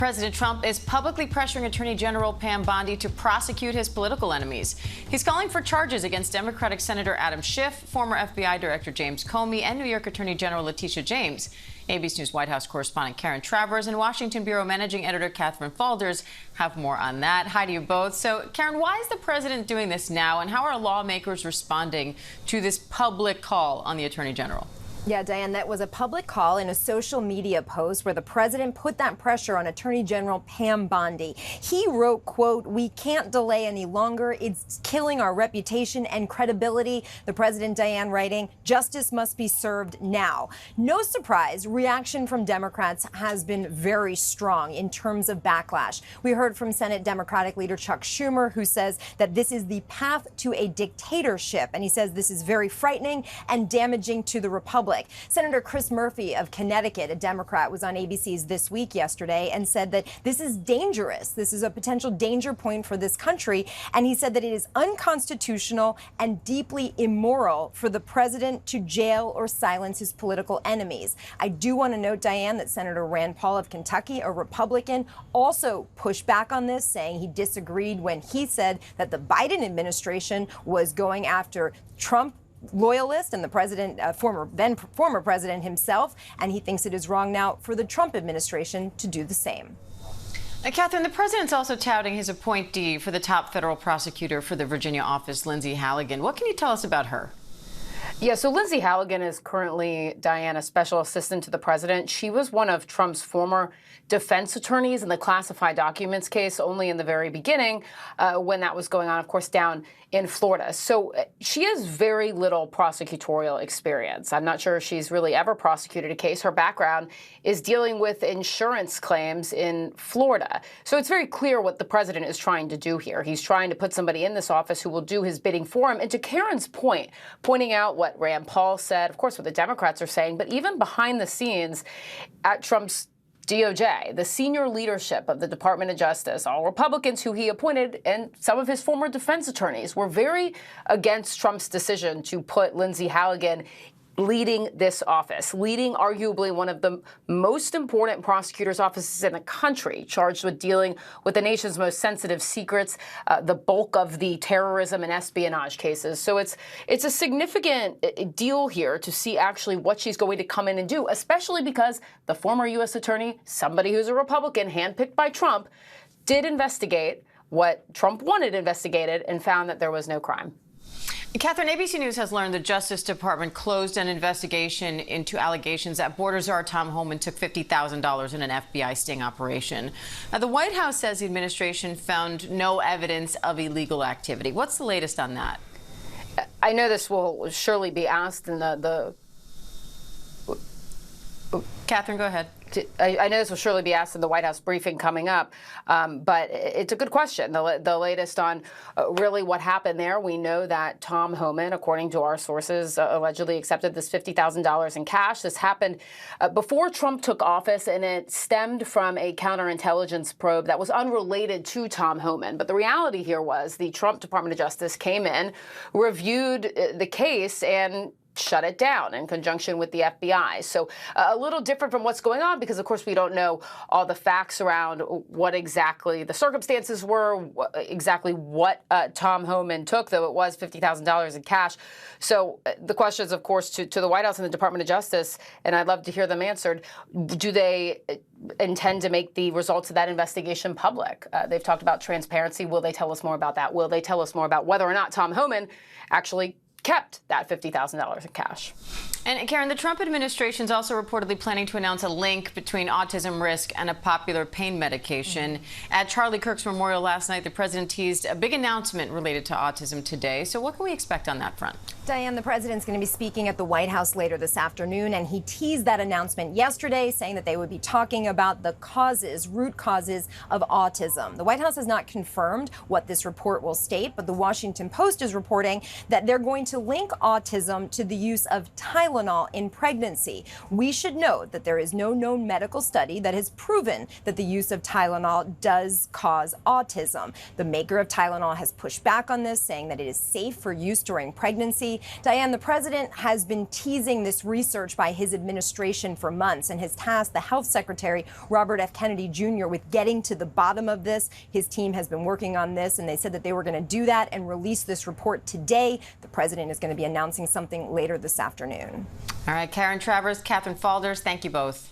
President Trump is publicly pressuring Attorney General Pam Bondi to prosecute his political enemies. He's calling for charges against Democratic Senator Adam Schiff, former FBI Director James Comey, and New York Attorney General Letitia James. ABC News White House correspondent Katherine Travers and Washington Bureau Managing Editor Katherine Faulders have more on that. Hi to you both. So, Karen, why is the president doing this now, and how are lawmakers responding to this public call on the Attorney General? Yeah, Diane, that was a public call in a social media post where the president put that pressure on Attorney General Pam Bondi. He wrote, quote, "We can't delay any longer. It's killing our reputation and credibility." The president, Diane, writing, "Justice must be served now." No surprise, reaction from Democrats has been very strong in terms of backlash. We heard from Senate Democratic leader Chuck Schumer, who says that this is the path to a dictatorship. And he says this is very frightening and damaging to the Republic. Senator Chris Murphy of Connecticut, a Democrat, was on ABC's This Week yesterday and said that this is dangerous. This is a potential danger point for this country. And he said that it is unconstitutional and deeply immoral for the president to jail or silence his political enemies. I do want to note, Diane, that Senator Rand Paul of Kentucky, a Republican, also pushed back on this, saying he disagreed when he said that the Biden administration was going after Trump loyalist and the president, former president himself, and he thinks it is wrong now for the Trump administration to do the same. Katherine, the president's also touting his appointee for the top federal prosecutor for the Virginia office, Linsey Halligan. What can you tell us about her? Yeah, so Linsey Halligan is currently, Diane, a special assistant to the president. She was one of Trump's former defense attorneys in the classified documents case only in the very beginning when that was going on, of course, down in Florida. So she has very little prosecutorial experience. I'm not sure if she's really ever prosecuted a case. Her background is dealing with insurance claims in Florida. So it's very clear what the president is trying to do here. He's trying to put somebody in this office who will do his bidding for him. And to Karen's point, pointing out what Rand Paul said, of course, what the Democrats are saying, but even behind the scenes at Trump's DOJ, the senior leadership of the Department of Justice, all Republicans who he appointed, and some of his former defense attorneys were very against Trump's decision to put Linsey Halligan leading this office, leading arguably one of the most important prosecutors' offices in the country, charged with dealing with the nation's most sensitive secrets, the bulk of the terrorism and espionage cases. So it's a significant deal here to see actually what she's going to come in and do, especially because the former U.S. attorney, somebody who's a Republican, handpicked by Trump, did investigate what Trump wanted investigated and found that there was no crime. Katherine, ABC News has learned the Justice Department closed an investigation into allegations that border czar Tom Homan took $50,000 in an FBI sting operation. Now, the White House says the administration found no evidence of illegal activity. What's the latest on that? I know this will surely be asked in Katherine, go ahead. I know this will surely be asked in the White House briefing coming up, but it's a good question. The latest on really what happened there. We know that Tom Homan, according to our sources, allegedly accepted this $50,000 in cash. This happened before Trump took office, and it stemmed from a counterintelligence probe that was unrelated to Tom Homan. But the reality here was the Trump Department of Justice came in, reviewed the case, and shut it down in conjunction with the FBI. So a little different from what's going on because, of course, we don't know all the facts around what exactly the circumstances were, exactly what Tom Homan took, though it was $50,000 in cash. So the question is, of course, to the White House and the Department of Justice, and I'd love to hear them answered, do they intend to make the results of that investigation public? They've talked about transparency. Will they tell us more about that? Will they tell us more about whether or not Tom Homan actually kept that $50,000 in cash? And Karen, the Trump administration is also reportedly planning to announce a link between autism risk and a popular pain medication. At Charlie Kirk's memorial last night, the president teased a big announcement related to autism today. So what can we expect on that front? Diane, the president's going to be speaking at the White House later this afternoon, and he teased that announcement yesterday, saying that they would be talking about the root causes of autism. The White House has not confirmed what this report will state, but the Washington Post is reporting that they're going to link autism to the use of Tylenol in pregnancy. We should note that there is no known medical study that has proven that the use of Tylenol does cause autism. The maker of Tylenol has pushed back on this, saying that it is safe for use during pregnancy. Diane, the president has been teasing this research by his administration for months and has tasked the Health Secretary, Robert F. Kennedy Jr., with getting to the bottom of this. His team has been working on this, and they said that they were going to do that and release this report today. The president is going to be announcing something later this afternoon. All right, Karen Travers, Katherine Faulders, thank you both.